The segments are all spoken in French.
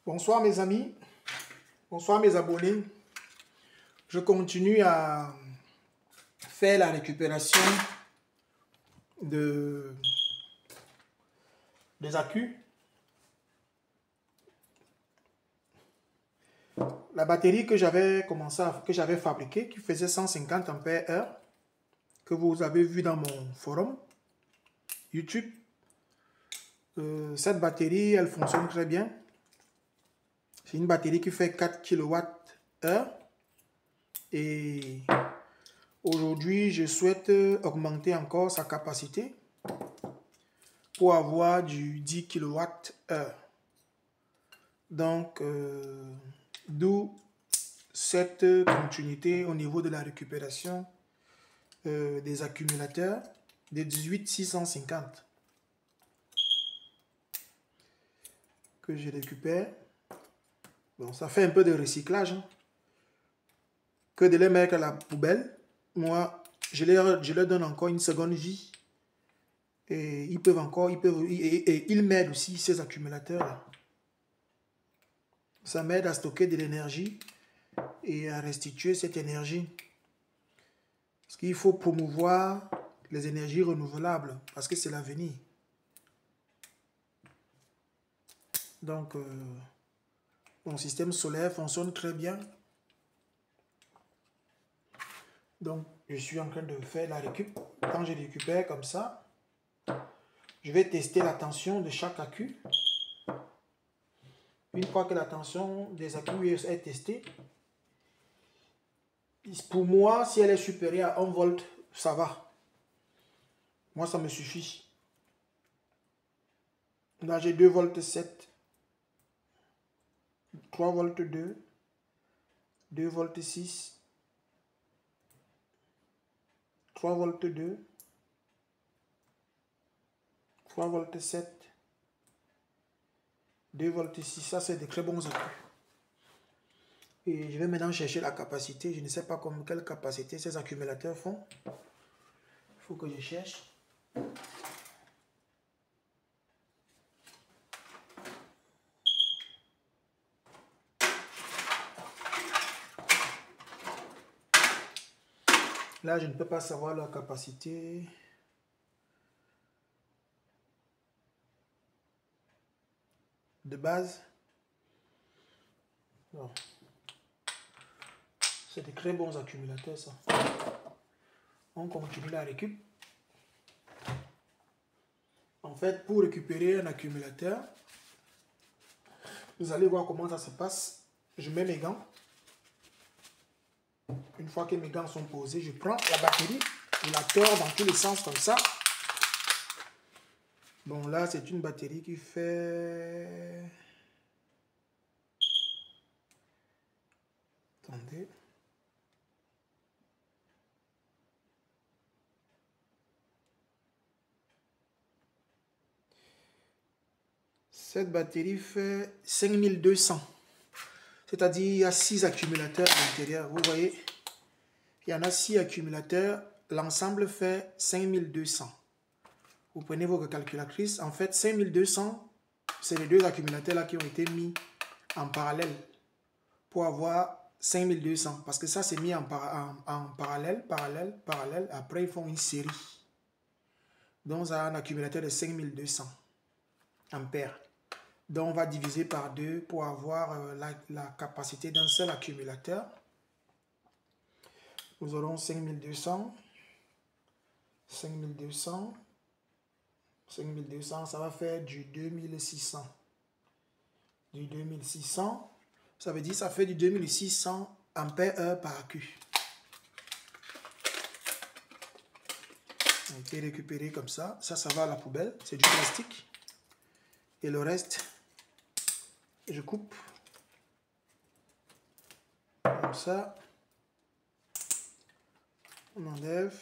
Bonsoir mes amis, bonsoir mes abonnés. Je continue à faire la récupération des accus. La batterie que j'avais fabriquée, qui faisait 150 ampères-heure, que vous avez vu dans mon forum YouTube. Cette batterie, elle fonctionne très bien. C'est une batterie qui fait 4 kWh. Et aujourd'hui, je souhaite augmenter encore sa capacité pour avoir du 10 kWh. Donc, d'où cette continuité au niveau de la récupération des accumulateurs des 18650 que je récupère. Bon, ça fait un peu de recyclage, hein, que de les mettre à la poubelle. Moi, je leur donne encore une seconde vie. Et ils m'aident aussi, ces accumulateurs-là. Ça m'aide à stocker de l'énergie et à restituer cette énergie. Parce qu'il faut promouvoir les énergies renouvelables, parce que c'est l'avenir. Donc, mon système solaire fonctionne très bien. Donc, je suis en train de faire la récup. Quand je récupère comme ça, je vais tester la tension de chaque accu. Une fois que la tension des accus est testée, pour moi, si elle est supérieure à 1 volt, ça va. Moi, ça me suffit. Là, j'ai 2 volts 7, 3 volts 2, 2 volts 6, 3 volts 2, 3 volts 7, 2 volts 6. Ça, c'est de très bons accus. Et je vais maintenant chercher la capacité. Je ne sais pas quelle capacité ces accumulateurs font. Il faut que je cherche. Là, je ne peux pas savoir la capacité. De base. Non. C'est de très bons accumulateurs, ça. On continue la récup. En fait, pour récupérer un accumulateur, vous allez voir comment ça se passe. Je mets mes gants. Une fois que mes gants sont posés, je prends la batterie, je la tords dans tous les sens comme ça. Bon, là, c'est une batterie qui fait... Attendez. Cette batterie fait 5200. C'est-à-dire, il y a 6 accumulateurs à l'intérieur. Vous voyez, il y en a 6 accumulateurs. L'ensemble fait 5200. Vous prenez votre calculatrice. En fait, 5200, c'est les 2 accumulateurs là qui ont été mis en parallèle pour avoir 5200. Parce que ça, c'est mis en parallèle, parallèle. Après, ils font une série. Donc, ça a un accumulateur de 5200 ampères. Donc, on va diviser par 2 pour avoir la capacité d'un seul accumulateur. Nous aurons 5200. 5200. 5200, ça va faire du 2600. Du 2600, ça veut dire ça fait du 2600 ampères-heure par accu. On peut récupérer comme ça. Ça va à la poubelle. C'est du plastique. Et le reste, je coupe. Comme ça. On enlève.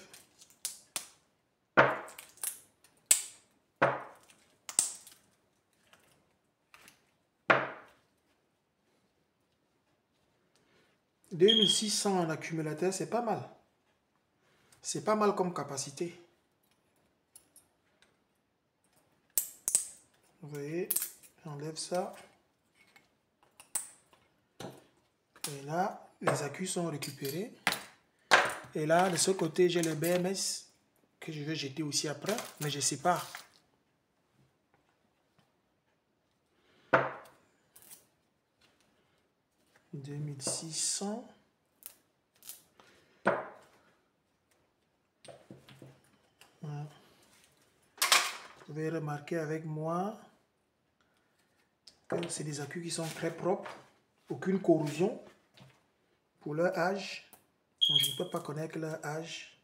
« 2600 en accumulateur, c'est pas mal. C'est pas mal comme capacité. Vous voyez, j'enlève ça. Et là, les accus sont récupérés. Et là, de ce côté, j'ai le BMS que je vais jeter aussi après, mais je sépare. « 2600 ». Voilà. Vous pouvez remarquer avec moi que c'est des accus qui sont très propres. Aucune corrosion pour leur âge. Donc, je ne peux pas connaître leur âge.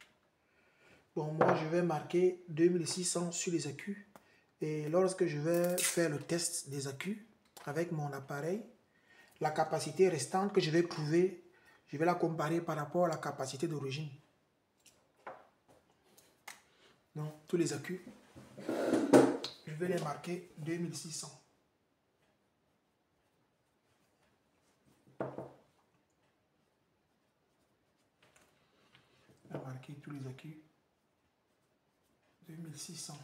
Bon, moi, je vais marquer 2600 sur les accus. Et lorsque je vais faire le test des accus avec mon appareil, la capacité restante que je vais trouver, je vais la comparer par rapport à la capacité d'origine. Donc, tous les accus, je vais les marquer 2600. Je vais marquer tous les accus 2600.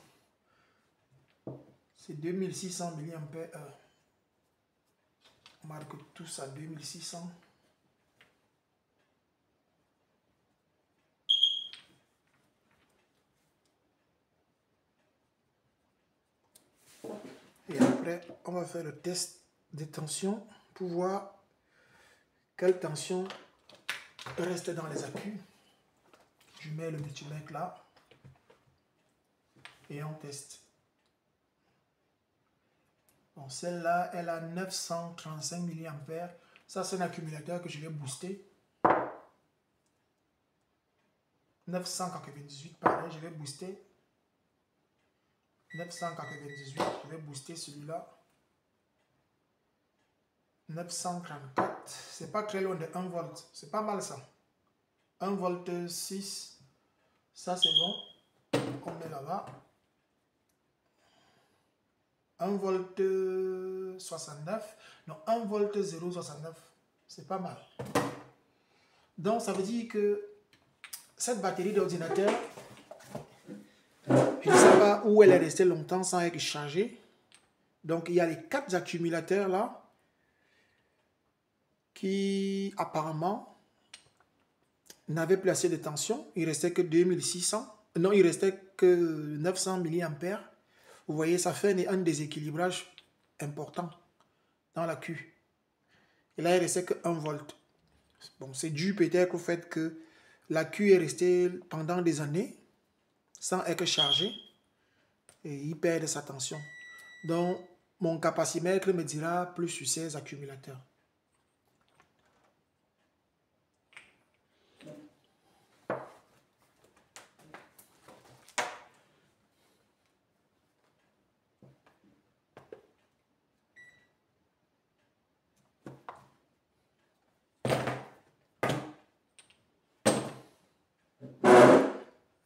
C'est 2600 mAh. On marque tous à 2600. Et après, on va faire le test de tension pour voir quelle tension reste dans les accus. Je mets le multimètre là et on teste. Bon, celle-là, elle a 935 mA. Ça, c'est un accumulateur que je vais booster. 998, pareil, je vais booster. 998, je vais booster celui-là. 934, c'est pas très loin de 1 volt. C'est pas mal ça. 1 volt 6, ça c'est bon. On met là-bas. 1 volt 69, non 1 volt 0,69, c'est pas mal. Donc ça veut dire que cette batterie d'ordinateur, je ne sais pas où elle est restée longtemps sans être chargée. Donc il y a les 4 accumulateurs là qui apparemment n'avaient plus assez de tension. Il restait que 2600, non il restait que 900 mA. Vous voyez, ça fait un déséquilibrage important dans la Q. Et là, il ne restait que 1 volt. Bon, c'est dû peut-être au fait que la Q est restée pendant des années sans être chargée et il perd sa tension. Donc, mon capacimètre me dira plus sur ces accumulateurs.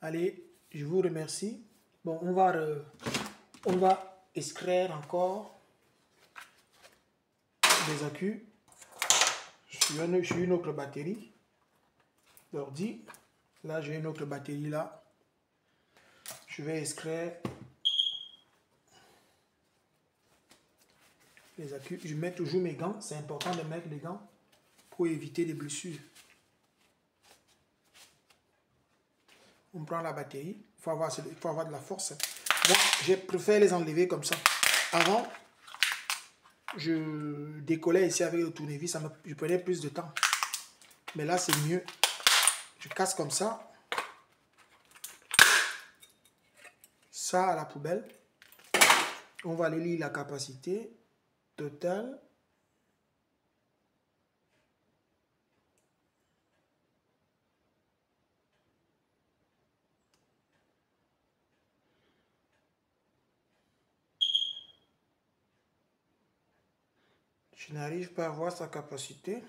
Allez, je vous remercie. Bon, on va extraire encore des accus sur une autre batterie d'ordi. Là, j'ai une autre batterie là. Je vais extraire les accus. Je mets toujours mes gants. C'est important de mettre les gants pour éviter les blessures. On prend la batterie. Il faut avoir de la force. Moi, je préfère les enlever comme ça. Avant, je décollais ici avec le tournevis. Je prenais plus de temps. Mais là, c'est mieux. Je casse comme ça. Ça à la poubelle. On va aller lire la capacité totale. Je n'arrive pas à voir sa capacité.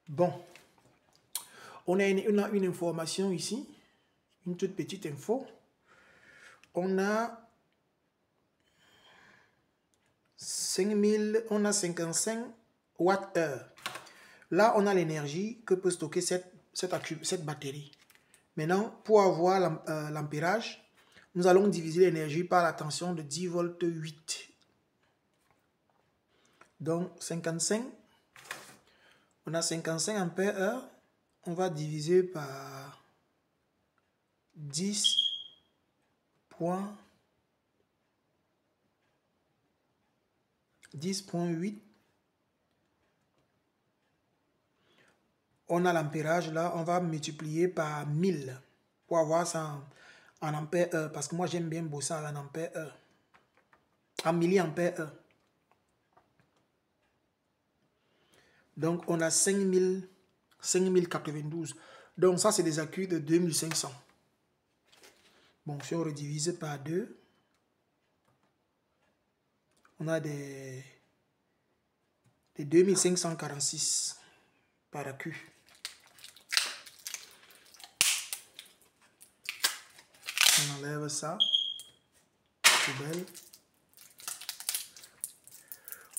Bon. On a une information ici. Une toute petite info. On a 55 Wh. Là, on a l'énergie que peut stocker cette batterie. Maintenant, pour avoir l'ampérage, nous allons diviser l'énergie par la tension de 10 volts 8. Donc 55, on a 55 ampères heure, on va diviser par 10.8. On a l'ampérage là, on va multiplier par 1000 pour avoir ça en ampères heure, parce que moi j'aime bien bosser en ampères heure, en milliampères heure. Donc on a 5092. Donc ça c'est des accus de 2500. Bon, si on redivise par 2, on a des 2546 par accu. On enlève ça. Poubelle.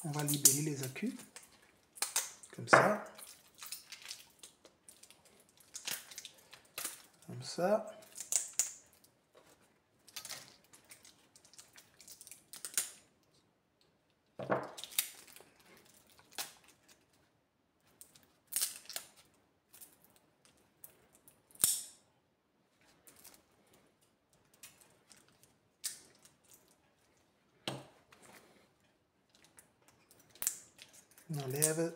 On va libérer les accus. Comme ça. Comme ça. On enlève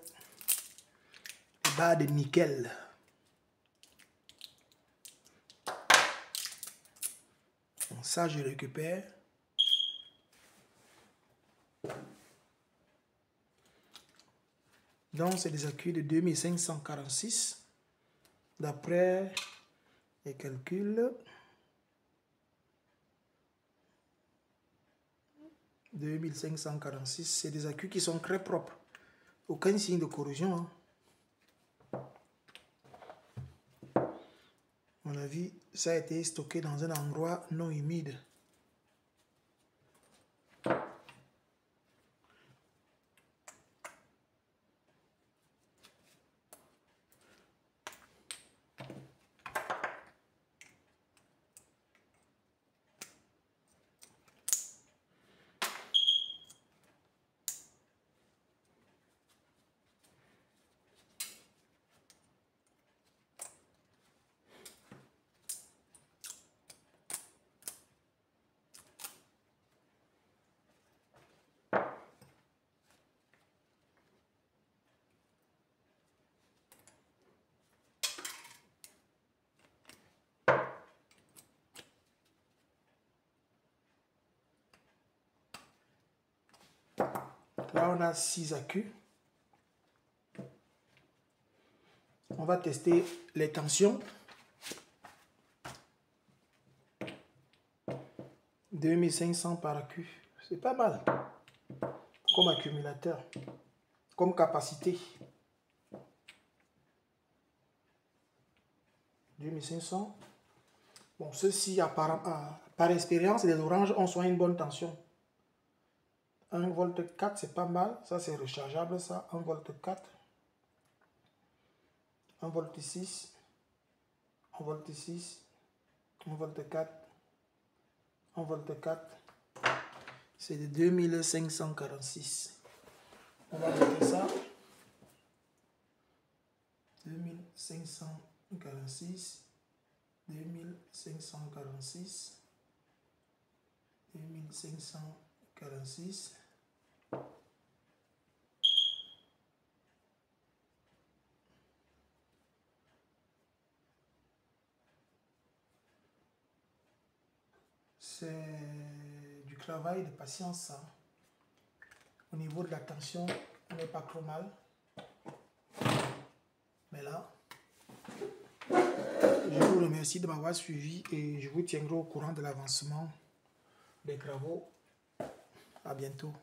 les barres de nickel. Donc ça, je récupère. Donc, c'est des accus de 2546. D'après les calculs, 2546, c'est des accus qui sont très propres. Aucun signe de corrosion. Hein. À mon avis, ça a été stocké dans un endroit non humide. Là, on a 6 accus. On va tester les tensions. 2500 par accu. C'est pas mal. Comme accumulateur. Comme capacité. 2500. Bon, ceux-ci, par expérience, les oranges ont soit une bonne tension. 1,4 V, c'est pas mal. Ça, c'est rechargeable, ça. 1,4 V. 1,6 V. 1,6 V. 1,4 V. 1,4 V. C'est de 2546. On va mettre ça. 2546. 2546. 2546. C'est du travail de patience. Ça. Au niveau de la tension, on n'est pas trop mal. Mais là, je vous remercie de m'avoir suivi et je vous tiendrai au courant de l'avancement des travaux. À bientôt.